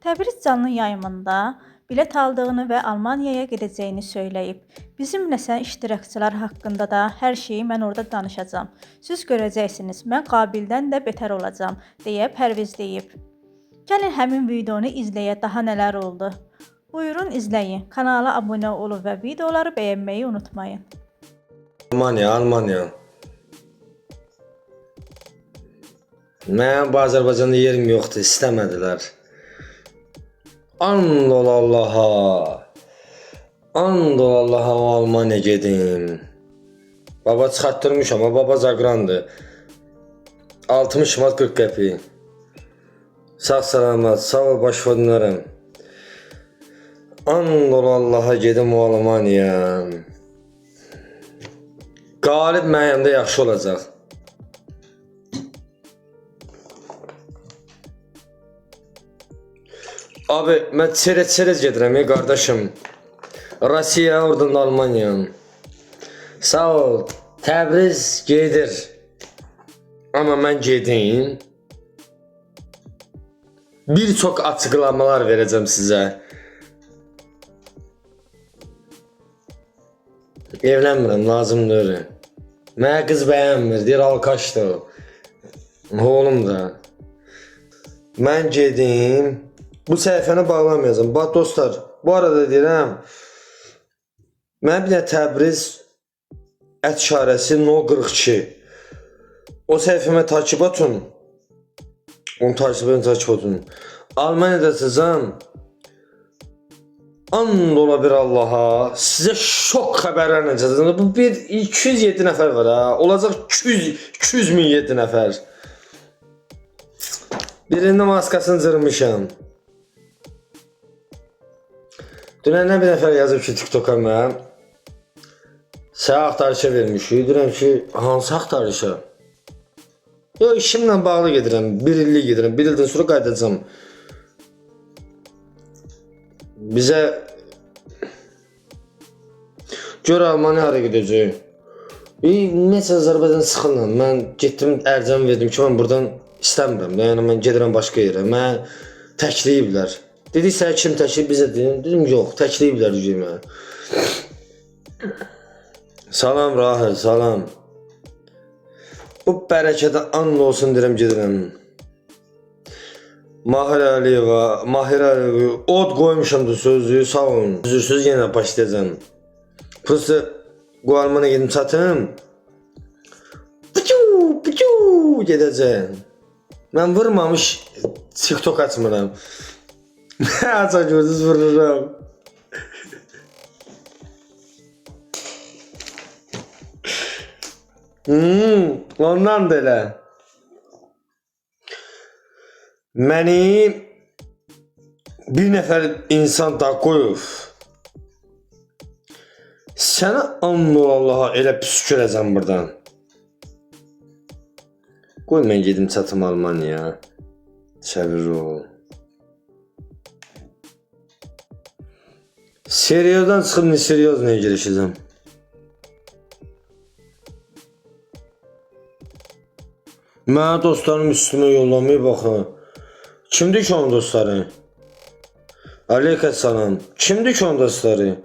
Təbriz canlı yayımında bilet aldığını və Almaniyaya gedəcəyini söyləyib. Bizimlə sən iştirakçılar haqqında da hər şeyi mən orada danışacağam. Siz görəcəksiniz, mən Qabildən də betər olacağam, deyə Pərviz deyib. Gəlin həmin videonu izləyə daha nələr oldu. Buyurun izləyin. Kanala abunə olun və videoları bəyənməyi unutmayın. Almanya. Mən bu Azərbaycanda yerim yoxdur, istəmədilər. And ol Allaha. And ol Allaha, Almanya gedim. Baba çıxartdırmış ama baba zaqrandır. 60 manat 40 qəpik. Sağ salamat, sağ ol başvadınlarım. And ol Allaha gedim o Almanya. Qalib mənim yanımda yaxşı olacaq. Abi, mən çerez gedirəm qardaşım. Rusiya, oradan da Almanya. Sağ ol, Təbriz gedir. Amma mən gedim. Bir çox açıqlamalar verəcəm sizə. Evlənmirəm, lazımdır. Mənə qız bəyənmir, deyir alkaşdır o. Oğlum da. Mən gedim. Bu səhifəni bağlamayacağım. Bax dostlar, bu arada deyirəm, mən bir də Təbriz ət şarəsi No 42. O səhifəmə takip atın. Onu takip atın. Almaniyada sizəm. And ola bir Allaha. Sizə şok xəbərlər necədir. Bu 207 nəfər var ha. Olacaq 200.007 nəfər. Birində maskasını cırmışam. Dünəndən bir nəfər yazıb ki, TikTok'a mən sənə axtarışa vermişik. Deyirəm ki, hansı axtarışa? Yox, işimlə bağlı gedirəm, bir illik gedirəm, bir ildən sonra qaydacam. Bizə gör Almaniya hara gedəcək. Nəsə Azərbaycan sıxınla, mən getdim, ərcəm verdim ki, mən buradan istəmirəm. Yəni, mən gedirəm başqa yerə, mən təkliyiblər. Dedik, sənə kim təkliyib bizə dedim. Dedim, yox, təkliyiblər deyimə. Salam Rahil, salam. Bu bərəkədə and olsun deyirəm, gedirəm. Mahir Əliyeva, od qoymuşamdır sözlüyü, sağ olun. Üzürsüz yenə başlayacağım. Prosta Almaniya gedim çatım. Pucu gedəcəm. Mən vurmamış TikTok açmıram. Nə açaq gördünüz vururam. Ondan da elə. Məni bir nəfər insan da qoyub. Sənə and ol Allaha elə püskürəcəm buradan. Qoy mən gedim çatım Almaniya. Çevir ol. Seriyozdan çıxıb ne seriyoznaya girişəcəm. Mənə dostlarım üstümə yollamayı baxın. Kimdir ki onun dostları? Aleyküm salam. Kimdir ki onun dostları?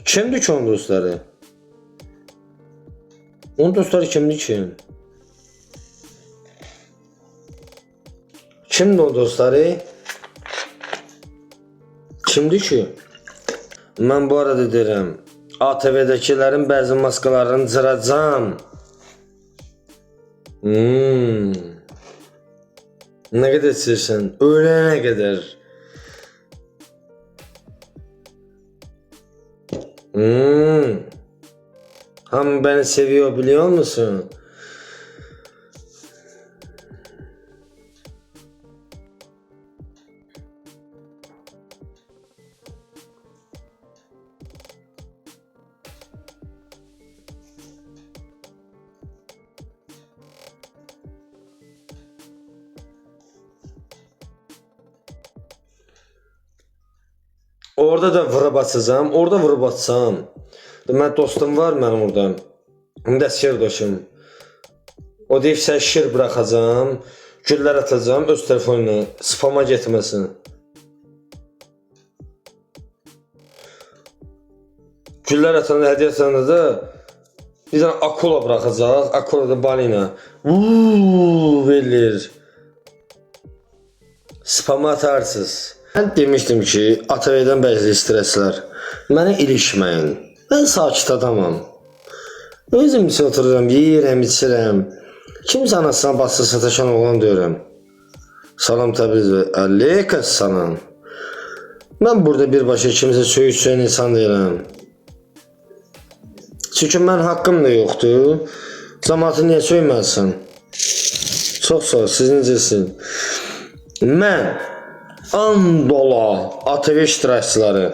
Kimdir ki onun dostları? Onun dostları kimdir ki? Kimdir o dostları? Kimdir ki? Mən bu arada deyirəm, ATV-dəkilərin bəzi maskalarını cıracam. Ne kadar istəyirsən? Ölene kadar. Hamı beni seviyor biliyor musun? Orada da vurub açacağım, orada vurub açsam. Mən dostum var mənim orada. Dəstgər dostum. O deyib sən şir bıraxacağım. Güllər atacağım öz telefonuna, spama getməsin. Güllər atanda, hədiyyə atanda da bir dənə akula buraxacaq, akula da balina. Verir. Spama atarsınız. Mən demişdim ki, ATV-dən bəzi streslər. Mənə ilişməyin. Mən sakit adamam. Özüm üçün otururam, yeyirəm, içirəm. Kimsə anasına bastı sataşan oğlan deyirəm. Salam Təbriz və əleykas salam. Mən burada birbaşa kimsə söyüş-söyən insan deyirəm. Çünki mən haqqım da yoxdur. Cəmaatı niyə söyməsin? Çox sağ ol, siz necəsiniz? Mən Andola ATV iştirakçıları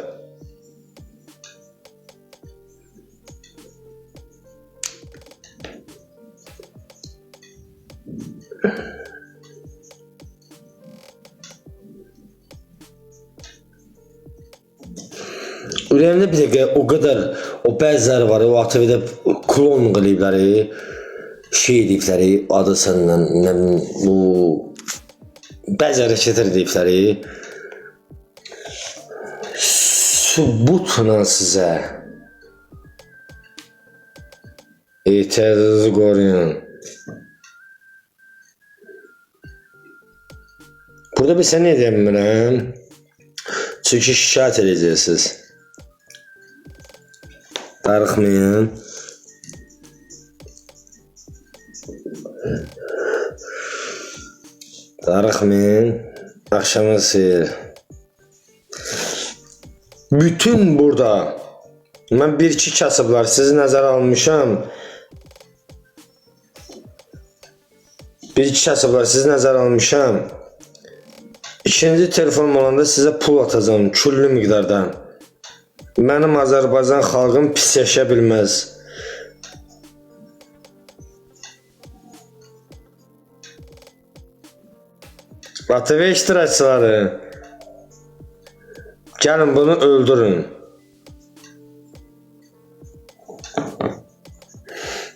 ürəyimdə bir dəqiqə o qədər o bəziləri var, o ATV-də klon qılıyıblar, şey deyiblər, adı səndən, bu bəzi hərəkətlər deyiblər, sübutla sizə etirazınızı qoruyun. Burada bir sən nə deyə bilmirəm, çünki şikayət edəcəksiniz. Darıxmayın. Darıxmayın. Axşamınız xeyir. Bütün burada mən bir-iki kasıblar sizi nəzərə almışam. Bir-iki kasıblar sizi nəzərə almışam. İkinci telefonum olanda sizə pul atacağım küllü miqdardan. Mənim Azərbaycan xalqım pis yaşaya bilməz. ATV iştirakçıları, gəlin bunu öldürün.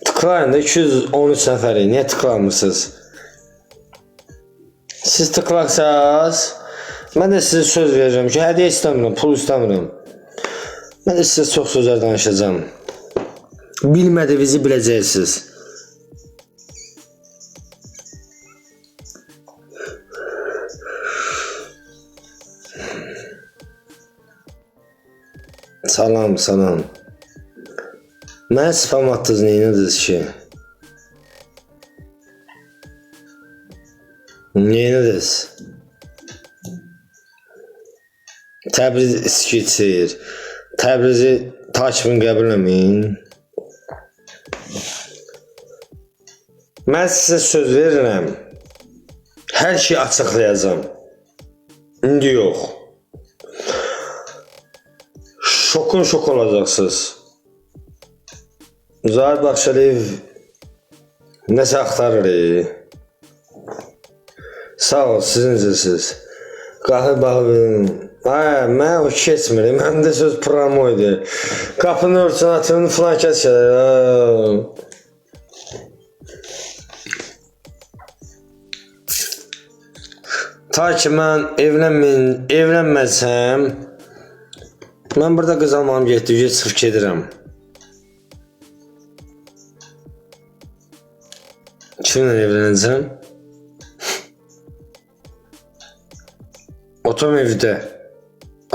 Tıklayın da 213 nəfəri, niyə tıklamırsınız? Siz tıklaqsaz, mən də sizə söz verəcəm ki, hədiyyə istəmirəm, pul istəmirəm. Mən də sizə çox sözlər danışacağım. Bilmədiyinizi biləcəksiniz. Salam, salam. Mənə spam atdınız, neynədiniz ki? Neynədiniz? Təbriz iskitsir. Təbrizi takibini qəbul eləməyin. Mən sizə söz verirəm. Hər şeyi açıqlayacağım. İndi yox. Şokun şok olacaqsınız. Zahir Baxşəliyev nəsə axtarır. Sağ ol, siz necəsiniz? Qahı baxın. Mən o keçmir, məndə söz promo idi. Qapını örtün, atını filan keçir. Ta ki mən evlənməsəm, mən burada qız almam getdi, çıxıb gedirəm. Kimlə evlənəcəm? Atam evdə.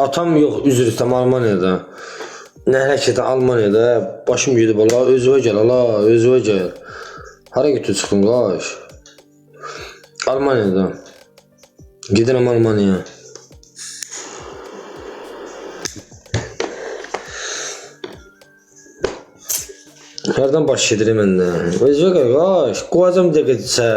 Atam yox, üzr istəm Almaniyada. Nə hərəkətə Almaniyada. Başım gedib, Allah, özüvə gəl, Allah, özüvə gəl. Hara götür çıxdın, qaş? Almaniyada. Gedirəm Almaniya. Hərdən baş gedirəm məndə. Özüvə gəl, qaş. Qoyacam dəqiqə